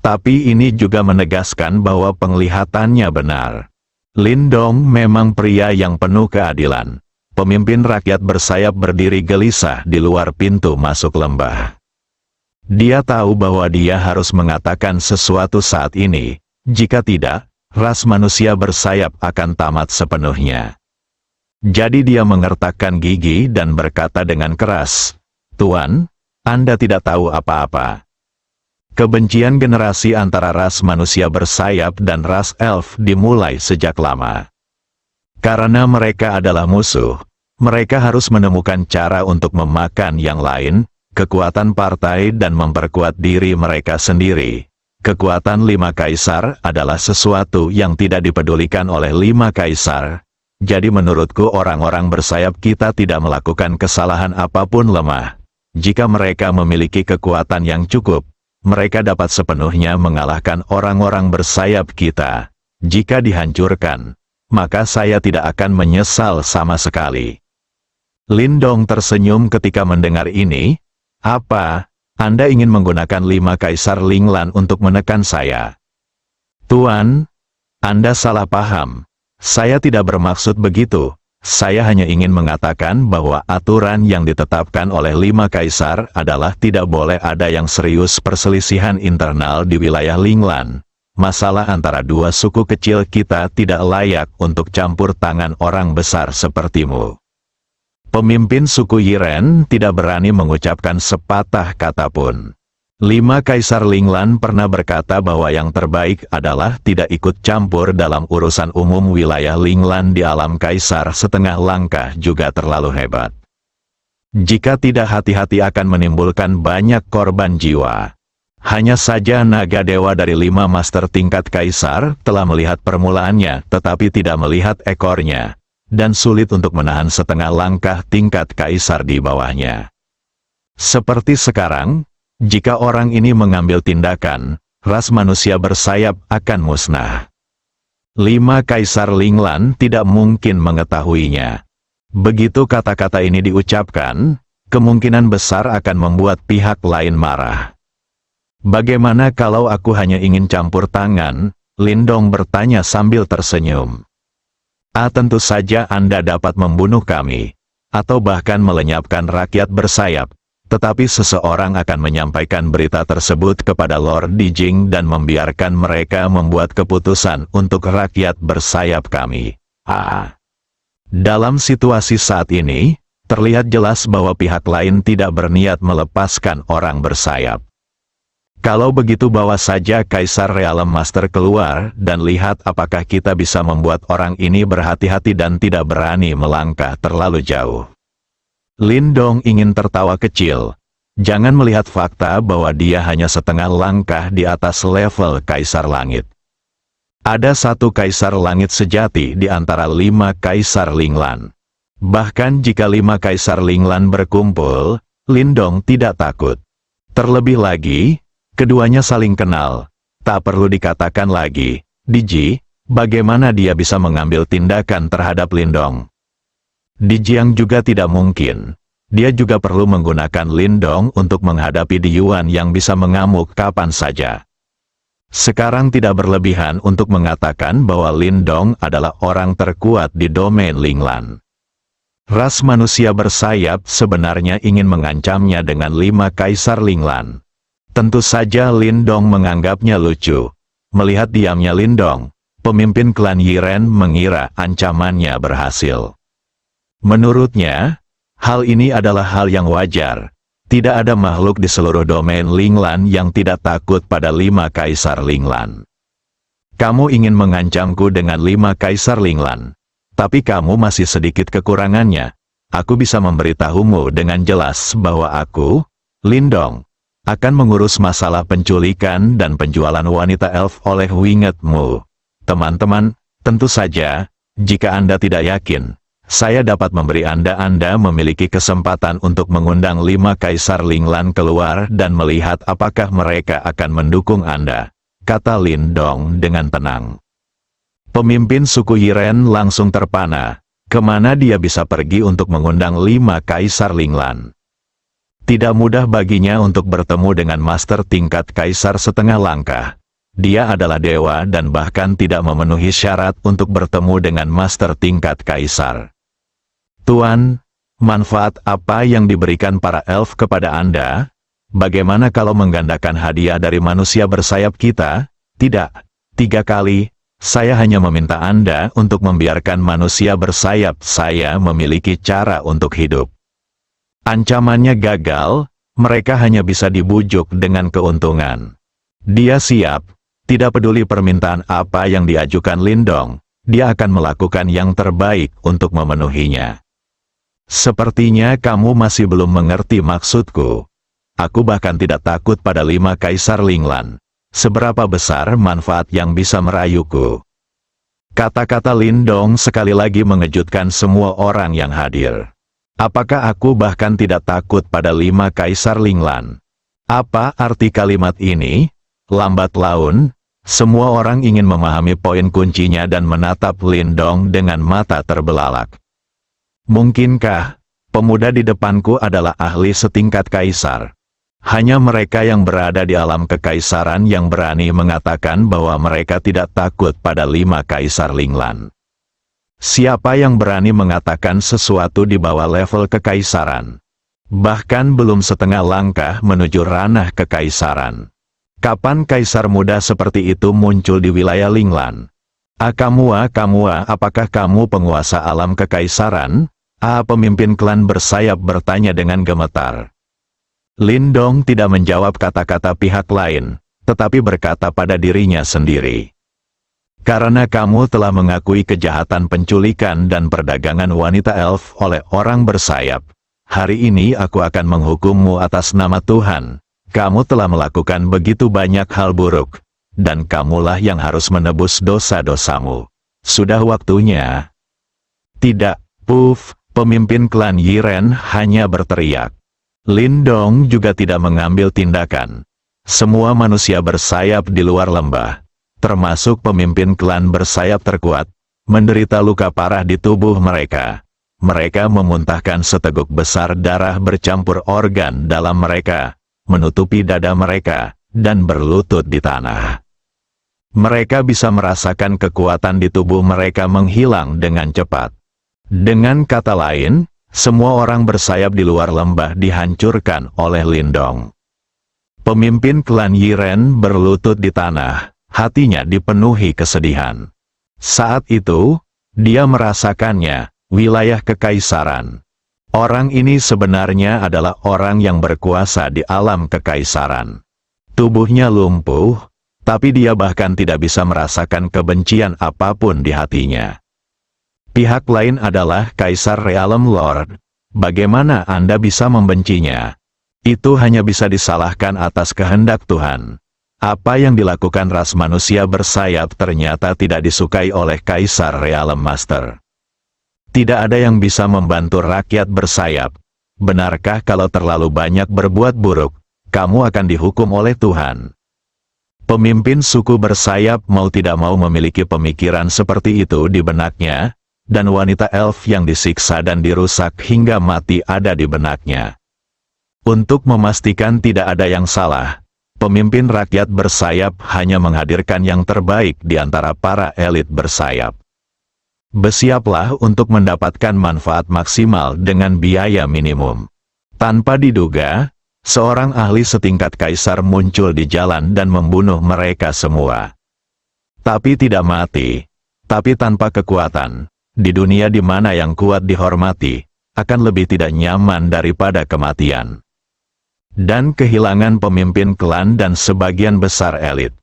S2: Tapi ini juga menegaskan bahwa penglihatannya benar. Lin Dong memang pria yang penuh keadilan. Pemimpin rakyat bersayap berdiri gelisah di luar pintu masuk lembah. Dia tahu bahwa dia harus mengatakan sesuatu saat ini. Jika tidak, ras manusia bersayap akan tamat sepenuhnya. Jadi dia mengertakkan gigi dan berkata dengan keras, "Tuan, Anda tidak tahu apa-apa." Kebencian generasi antara ras manusia bersayap dan ras elf dimulai sejak lama. Karena mereka adalah musuh, mereka harus menemukan cara untuk memakan yang lain, kekuatan partai dan memperkuat diri mereka sendiri. Kekuatan 5 kaisar adalah sesuatu yang tidak dipedulikan oleh 5 kaisar. Jadi menurutku orang-orang bersayap kita tidak melakukan kesalahan apapun lemah. Jika mereka memiliki kekuatan yang cukup, mereka dapat sepenuhnya mengalahkan orang-orang bersayap kita. Jika dihancurkan, maka saya tidak akan menyesal sama sekali. Lin Dong tersenyum ketika mendengar ini. Apa? Anda ingin menggunakan 5 kaisar Linglan untuk menekan saya? Tuan, Anda salah paham. Saya tidak bermaksud begitu. Saya hanya ingin mengatakan bahwa aturan yang ditetapkan oleh 5 kaisar adalah tidak boleh ada yang serius perselisihan internal di wilayah Linglan. Masalah antara dua suku kecil kita tidak layak untuk campur tangan orang besar sepertimu. Pemimpin suku Yiren tidak berani mengucapkan sepatah kata pun. 5 kaisar Linglan pernah berkata bahwa yang terbaik adalah tidak ikut campur dalam urusan umum wilayah Linglan di alam kaisar setengah langkah juga terlalu hebat. Jika tidak hati-hati akan menimbulkan banyak korban jiwa. Hanya saja naga dewa dari 5 master tingkat kaisar telah melihat permulaannya tetapi tidak melihat ekornya. Dan sulit untuk menahan setengah langkah tingkat kaisar di bawahnya. Seperti sekarang, jika orang ini mengambil tindakan, ras manusia bersayap akan musnah. 5 Kaisar Linglan tidak mungkin mengetahuinya. Begitu kata-kata ini diucapkan, kemungkinan besar akan membuat pihak lain marah. Bagaimana kalau aku hanya ingin campur tangan? Lindong bertanya sambil tersenyum. Tentu saja Anda dapat membunuh kami, atau bahkan melenyapkan rakyat bersayap, tetapi seseorang akan menyampaikan berita tersebut kepada Lord Dijing dan membiarkan mereka membuat keputusan untuk rakyat bersayap kami. Dalam situasi saat ini, terlihat jelas bahwa pihak lain tidak berniat melepaskan orang bersayap. Kalau begitu bawa saja Kaisar Realem Master keluar dan lihat apakah kita bisa membuat orang ini berhati-hati dan tidak berani melangkah terlalu jauh. Lindong ingin tertawa kecil. Jangan melihat fakta bahwa dia hanya setengah langkah di atas level Kaisar Langit. Ada 1 Kaisar Langit sejati di antara 5 Kaisar Linglan. Bahkan jika 5 Kaisar Linglan berkumpul, Lindong tidak takut. Terlebih lagi, keduanya saling kenal. Tak perlu dikatakan lagi, Diji, bagaimana dia bisa mengambil tindakan terhadap Lindong. Dijiang juga tidak mungkin. Dia juga perlu menggunakan Lindong untuk menghadapi Diyuan yang bisa mengamuk kapan saja. Sekarang tidak berlebihan untuk mengatakan bahwa Lindong adalah orang terkuat di domain Linglan. Ras manusia bersayap sebenarnya ingin mengancamnya dengan 5 Kaisar Linglan. Tentu saja Lindong menganggapnya lucu. Melihat diamnya Lindong, pemimpin klan Yiren mengira ancamannya berhasil. Menurutnya, hal ini adalah hal yang wajar. Tidak ada makhluk di seluruh domain Linglan yang tidak takut pada 5 Kaisar Linglan. Kamu ingin mengancamku dengan 5 Kaisar Linglan, tapi kamu masih sedikit kekurangannya. Aku bisa memberitahumu dengan jelas bahwa aku, Lindong, akan mengurus masalah penculikan dan penjualan wanita elf oleh wingetmu. Teman-teman, tentu saja, jika Anda tidak yakin, saya dapat memberi Anda memiliki kesempatan untuk mengundang 5 Kaisar Linglan keluar dan melihat apakah mereka akan mendukung Anda, kata Lindong dengan tenang. Pemimpin suku Yiren langsung terpana, kemana dia bisa pergi untuk mengundang 5 Kaisar Linglan. Tidak mudah baginya untuk bertemu dengan master tingkat Kaisar setengah langkah. Dia adalah dewa dan bahkan tidak memenuhi syarat untuk bertemu dengan master tingkat Kaisar. Tuan, manfaat apa yang diberikan para elf kepada Anda? Bagaimana kalau menggandakan hadiah dari manusia bersayap kita? Tidak, 3 kali. Saya hanya meminta Anda untuk membiarkan manusia bersayap. Saya memiliki cara untuk hidup. Ancamannya gagal, mereka hanya bisa dibujuk dengan keuntungan. Dia siap, tidak peduli permintaan apa yang diajukan Lindong, dia akan melakukan yang terbaik untuk memenuhinya. Sepertinya kamu masih belum mengerti maksudku. Aku bahkan tidak takut pada 5 Kaisar Linglan. Seberapa besar manfaat yang bisa merayuku? Kata-kata Lindong sekali lagi mengejutkan semua orang yang hadir. Apakah aku bahkan tidak takut pada 5 Kaisar Linglan? Apa arti kalimat ini? Lambat laun, semua orang ingin memahami poin kuncinya dan menatap Lindong dengan mata terbelalak. Mungkinkah pemuda di depanku adalah ahli setingkat kaisar? Hanya mereka yang berada di alam kekaisaran yang berani mengatakan bahwa mereka tidak takut pada 5 Kaisar Linglan. Siapa yang berani mengatakan sesuatu di bawah level kekaisaran? Bahkan belum setengah langkah menuju ranah kekaisaran. Kapan kaisar muda seperti itu muncul di wilayah Linglan? Kamua, apakah kamu penguasa alam kekaisaran? Pemimpin klan bersayap bertanya dengan gemetar. Lindong tidak menjawab kata-kata pihak lain, tetapi berkata pada dirinya sendiri. Karena kamu telah mengakui kejahatan penculikan dan perdagangan wanita elf oleh orang bersayap, hari ini aku akan menghukummu atas nama Tuhan. Kamu telah melakukan begitu banyak hal buruk, dan kamulah yang harus menebus dosa-dosamu. Sudah waktunya. Tidak, Puff, pemimpin klan Yiren hanya berteriak. Lindong juga tidak mengambil tindakan. semua manusia bersayap di luar lembah, termasuk pemimpin klan bersayap terkuat, menderita luka parah di tubuh mereka. Mereka memuntahkan seteguk besar darah bercampur organ dalam mereka, menutupi dada mereka, dan berlutut di tanah. Mereka bisa merasakan kekuatan di tubuh mereka menghilang dengan cepat. Dengan kata lain, semua orang bersayap di luar lembah dihancurkan oleh Lindong. Pemimpin klan Yiren berlutut di tanah, hatinya dipenuhi kesedihan. Saat itu, dia merasakannya, wilayah kekaisaran. Orang ini sebenarnya adalah orang yang berkuasa di alam kekaisaran. Tubuhnya lumpuh, tapi dia bahkan tidak bisa merasakan kebencian apapun di hatinya. Pihak lain adalah Kaisar Realem Lord. Bagaimana Anda bisa membencinya? Itu hanya bisa disalahkan atas kehendak Tuhan. Apa yang dilakukan ras manusia bersayap ternyata tidak disukai oleh Kaisar Realem Master. Tidak ada yang bisa membantu rakyat bersayap. Benarkah kalau terlalu banyak berbuat buruk, kamu akan dihukum oleh Tuhan? Pemimpin suku bersayap mau tidak mau memiliki pemikiran seperti itu di benaknya, dan wanita elf yang disiksa dan dirusak hingga mati ada di benaknya. Untuk memastikan tidak ada yang salah, pemimpin rakyat bersayap hanya menghadirkan yang terbaik di antara para elit bersayap. Bersiaplah untuk mendapatkan manfaat maksimal dengan biaya minimum. Tanpa diduga, seorang ahli setingkat kaisar muncul di jalan dan membunuh mereka semua. Tapi tidak mati, tapi tanpa kekuatan. Di dunia di mana yang kuat dihormati, akan lebih tidak nyaman daripada kematian. Dan kehilangan pemimpin klan dan sebagian besar elit.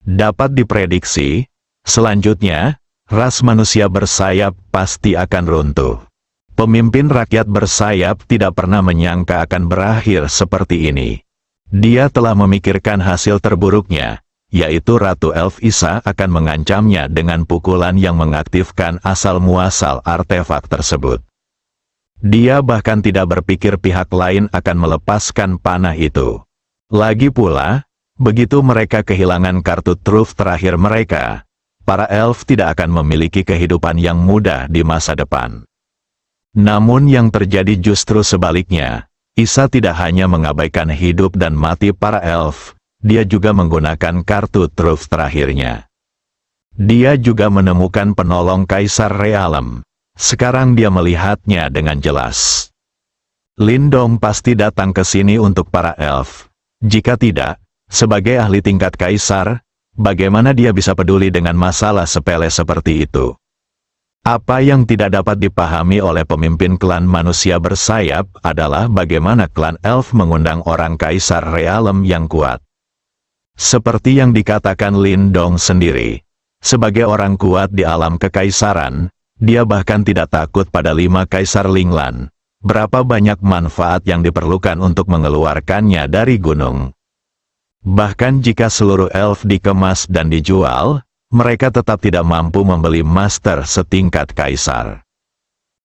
S2: Dapat diprediksi, selanjutnya, ras manusia bersayap pasti akan runtuh. Pemimpin rakyat bersayap tidak pernah menyangka akan berakhir seperti ini. Dia telah memikirkan hasil terburuknya, yaitu Ratu Elf Isa akan mengancamnya dengan pukulan yang mengaktifkan asal-muasal artefak tersebut. Dia bahkan tidak berpikir pihak lain akan melepaskan panah itu. Lagi pula, begitu mereka kehilangan kartu truf terakhir mereka, para elf tidak akan memiliki kehidupan yang mudah di masa depan. Namun yang terjadi justru sebaliknya. Isa tidak hanya mengabaikan hidup dan mati para elf, dia juga menggunakan kartu truf terakhirnya. Dia juga menemukan penolong Kaisar Realem. Sekarang dia melihatnya dengan jelas. Lindong pasti datang ke sini untuk para elf. Jika tidak, sebagai ahli tingkat kaisar, bagaimana dia bisa peduli dengan masalah sepele seperti itu? Apa yang tidak dapat dipahami oleh pemimpin klan manusia bersayap adalah bagaimana klan elf mengundang orang Kaisar Realem yang kuat. Seperti yang dikatakan Lindong sendiri, sebagai orang kuat di alam kekaisaran, dia bahkan tidak takut pada 5 Kaisar Linglan. Berapa banyak manfaat yang diperlukan untuk mengeluarkannya dari gunung. Bahkan jika seluruh elf dikemas dan dijual, mereka tetap tidak mampu membeli master setingkat kaisar.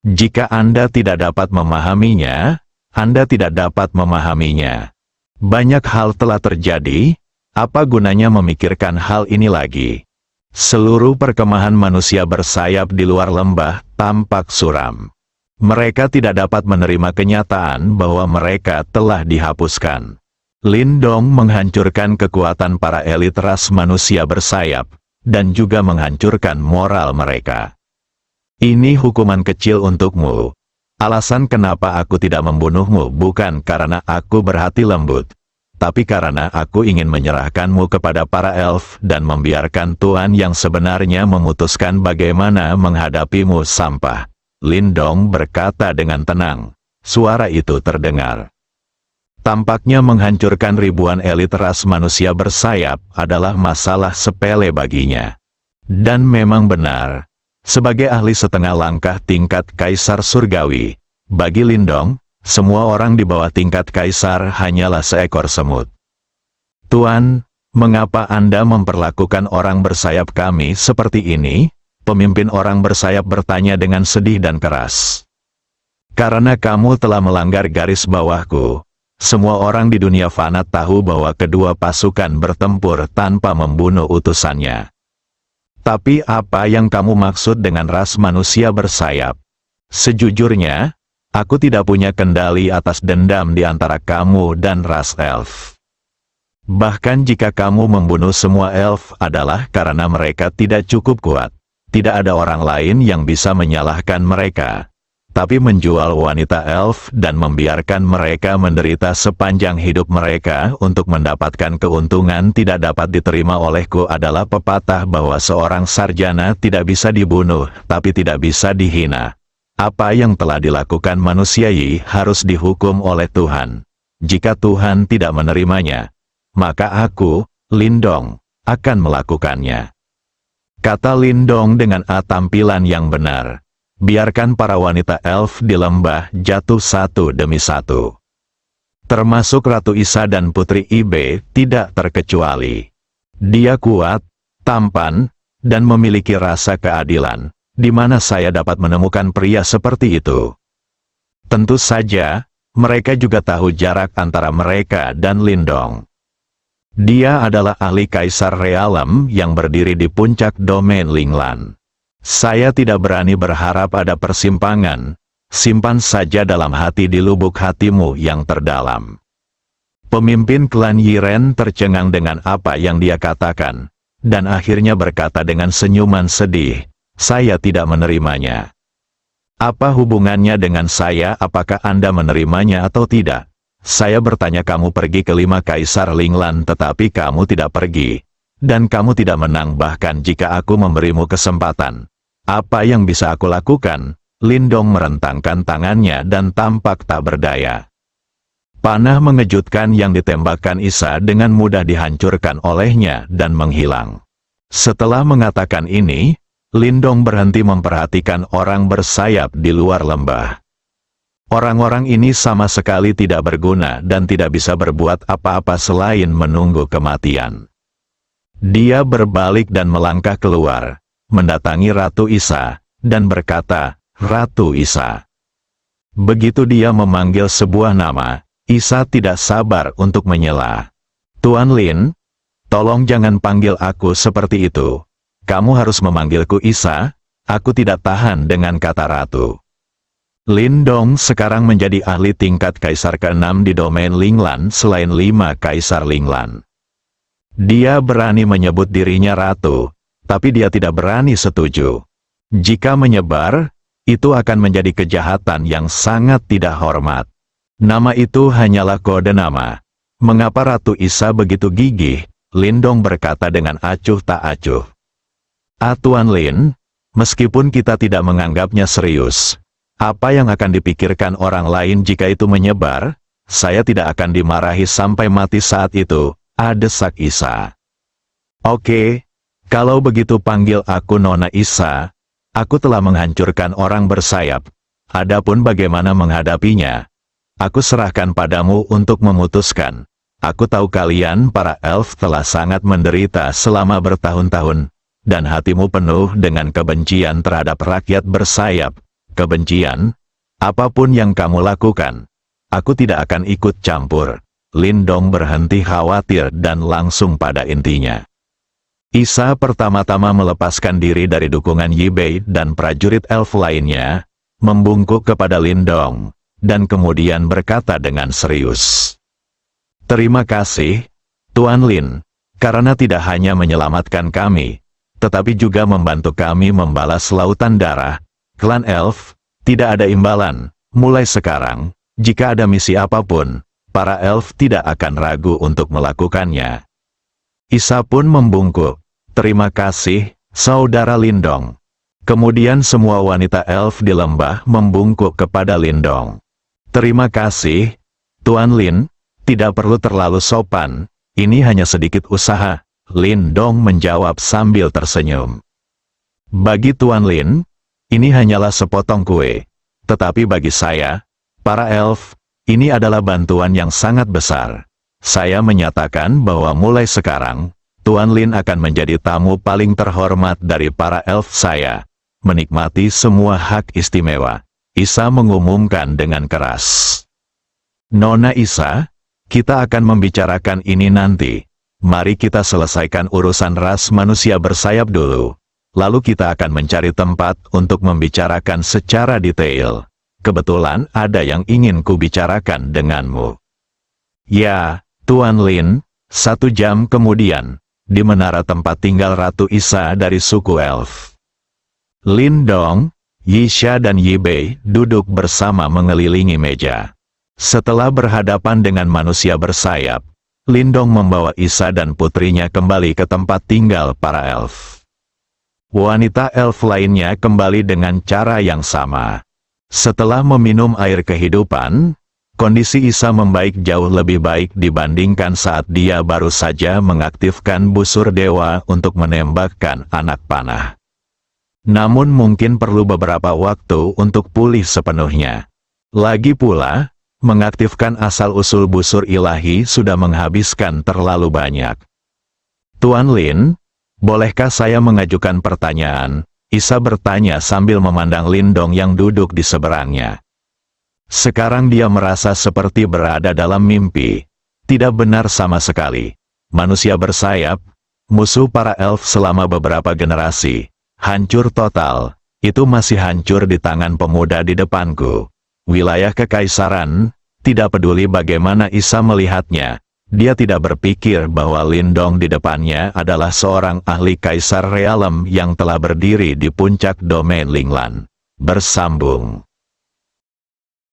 S2: Jika Anda tidak dapat memahaminya, Anda tidak dapat memahaminya. Banyak hal telah terjadi, apa gunanya memikirkan hal ini lagi? Seluruh perkemahan manusia bersayap di luar lembah tampak suram. Mereka tidak dapat menerima kenyataan bahwa mereka telah dihapuskan. Lindong menghancurkan kekuatan para elit ras manusia bersayap, dan juga menghancurkan moral mereka. Ini hukuman kecil untukmu. Alasan kenapa aku tidak membunuhmu bukan karena aku berhati lembut, tapi karena aku ingin menyerahkanmu kepada para elf dan membiarkan Tuan yang sebenarnya memutuskan bagaimana menghadapimu sampah. Lindong berkata dengan tenang. Suara itu terdengar. Tampaknya menghancurkan ribuan elit ras manusia bersayap adalah masalah sepele baginya. Dan memang benar. Sebagai ahli setengah langkah tingkat kaisar surgawi, bagi Lindong, semua orang di bawah tingkat kaisar hanyalah seekor semut. Tuan, mengapa Anda memperlakukan orang bersayap kami seperti ini? Pemimpin orang bersayap bertanya dengan sedih dan keras. Karena kamu telah melanggar garis bawahku. Semua orang di dunia fana tahu bahwa kedua pasukan bertempur tanpa membunuh utusannya. Tapi apa yang kamu maksud dengan ras manusia bersayap? Sejujurnya, aku tidak punya kendali atas dendam di antara kamu dan ras elf. Bahkan jika kamu membunuh semua elf adalah karena mereka tidak cukup kuat. Tidak ada orang lain yang bisa menyalahkan mereka. Tapi menjual wanita elf dan membiarkan mereka menderita sepanjang hidup mereka untuk mendapatkan keuntungan tidak dapat diterima olehku adalah pepatah bahwa seorang sarjana tidak bisa dibunuh, tapi tidak bisa dihina. Apa yang telah dilakukan manusiai harus dihukum oleh Tuhan. Jika Tuhan tidak menerimanya, maka aku, Lindong, akan melakukannya. Kata Lindong dengan tampilan yang benar. Biarkan para wanita elf di lembah jatuh satu demi satu. Termasuk Ratu Isa dan Putri Ibe tidak terkecuali. Dia kuat, tampan, dan memiliki rasa keadilan. Di mana saya dapat menemukan pria seperti itu? Tentu saja, mereka juga tahu jarak antara mereka dan Lindong. Dia adalah ahli Kaisar Realem yang berdiri di puncak domain Linglan. Saya tidak berani berharap ada persimpangan, simpan saja dalam hati di lubuk hatimu yang terdalam. Pemimpin klan Yiren tercengang dengan apa yang dia katakan, dan akhirnya berkata dengan senyuman sedih, saya tidak menerimanya. Apa hubungannya dengan saya? Apakah Anda menerimanya atau tidak? Saya bertanya, kamu pergi ke 5 Kaisar Linglan tetapi kamu tidak pergi. Dan kamu tidak menang bahkan jika aku memberimu kesempatan. Apa yang bisa aku lakukan? Lindong merentangkan tangannya dan tampak tak berdaya. Panah mengejutkan yang ditembakkan Isa dengan mudah dihancurkan olehnya dan menghilang. Setelah mengatakan ini, Lindong berhenti memperhatikan orang bersayap di luar lembah. Orang-orang ini sama sekali tidak berguna dan tidak bisa berbuat apa-apa selain menunggu kematian. Dia berbalik dan melangkah keluar, mendatangi Ratu Isa, dan berkata, Ratu Isa. Begitu dia memanggil sebuah nama, Isa tidak sabar untuk menyela. Tuan Lin, tolong jangan panggil aku seperti itu. Kamu harus memanggilku Isa, aku tidak tahan dengan kata ratu. Lindong sekarang menjadi ahli tingkat Kaisar ke-6 di domain Linglan selain 5 Kaisar Linglan. Dia berani menyebut dirinya ratu, tapi dia tidak berani setuju. Jika menyebar, itu akan menjadi kejahatan yang sangat tidak hormat. Nama itu hanyalah kode nama. Mengapa Ratu Isa begitu gigih? Lindong berkata dengan acuh tak acuh. Tuan Lin, meskipun kita tidak menganggapnya serius, apa yang akan dipikirkan orang lain jika itu menyebar? Saya tidak akan dimarahi sampai mati saat itu, desak Isa. Oke, kalau begitu panggil aku Nona Isa. Aku telah menghancurkan orang bersayap. Adapun bagaimana menghadapinya, aku serahkan padamu untuk memutuskan. Aku tahu kalian para elf telah sangat menderita selama bertahun-tahun, dan hatimu penuh dengan kebencian terhadap rakyat bersayap. Kebencian, apapun yang kamu lakukan, aku tidak akan ikut campur. Lindong berhenti khawatir dan langsung pada intinya. Isa pertama-tama melepaskan diri dari dukungan Yibei dan prajurit elf lainnya, membungkuk kepada Lindong, dan kemudian berkata dengan serius. Terima kasih, Tuan Lin, karena tidak hanya menyelamatkan kami, tetapi juga membantu kami membalas lautan darah. Klan elf, tidak ada imbalan. Mulai sekarang, jika ada misi apapun, para elf tidak akan ragu untuk melakukannya. Isa pun membungkuk. Terima kasih, Saudara Lindong. Kemudian semua wanita elf di lembah membungkuk kepada Lindong. Terima kasih, Tuan Lin, tidak perlu terlalu sopan, ini hanya sedikit usaha. Lindong menjawab sambil tersenyum. Bagi Tuan Lin, ini hanyalah sepotong kue, tetapi bagi saya, para elf, ini adalah bantuan yang sangat besar. Saya menyatakan bahwa mulai sekarang, Tuan Lin akan menjadi tamu paling terhormat dari para elf saya, menikmati semua hak istimewa. Isa mengumumkan dengan keras. Nona Isa, Kita akan membicarakan ini nanti. Mari kita selesaikan urusan ras manusia bersayap dulu. Lalu kita akan mencari tempat untuk membicarakan secara detail. Kebetulan ada yang ingin kubicarakan denganmu. Ya, Tuan Lin. 1 jam kemudian, di menara tempat tinggal Ratu Isa dari suku Elf. Lin Dong, Yisha dan Yibei duduk bersama mengelilingi meja. Setelah berhadapan dengan manusia bersayap, Lindong membawa Isa dan putrinya kembali ke tempat tinggal para elf. Wanita elf lainnya kembali dengan cara yang sama. Setelah meminum air kehidupan, kondisi Isa membaik jauh lebih baik dibandingkan saat dia baru saja mengaktifkan busur dewa untuk menembakkan anak panah. Namun mungkin perlu beberapa waktu untuk pulih sepenuhnya. Lagi pula, mengaktifkan asal-usul busur ilahi sudah menghabiskan terlalu banyak. Tuan Lin, bolehkah saya mengajukan pertanyaan? Isa bertanya sambil memandang Lindong yang duduk di seberangnya. Sekarang dia merasa seperti berada dalam mimpi. Tidak benar sama sekali. Manusia bersayap, musuh para elf selama beberapa generasi, hancur total. Itu masih hancur di tangan pemuda di depanku. Wilayah kekaisaran, tidak peduli bagaimana Isa melihatnya, dia tidak berpikir bahwa Lindong di depannya adalah seorang ahli kaisar realem yang telah berdiri di puncak domain Linglan. Bersambung.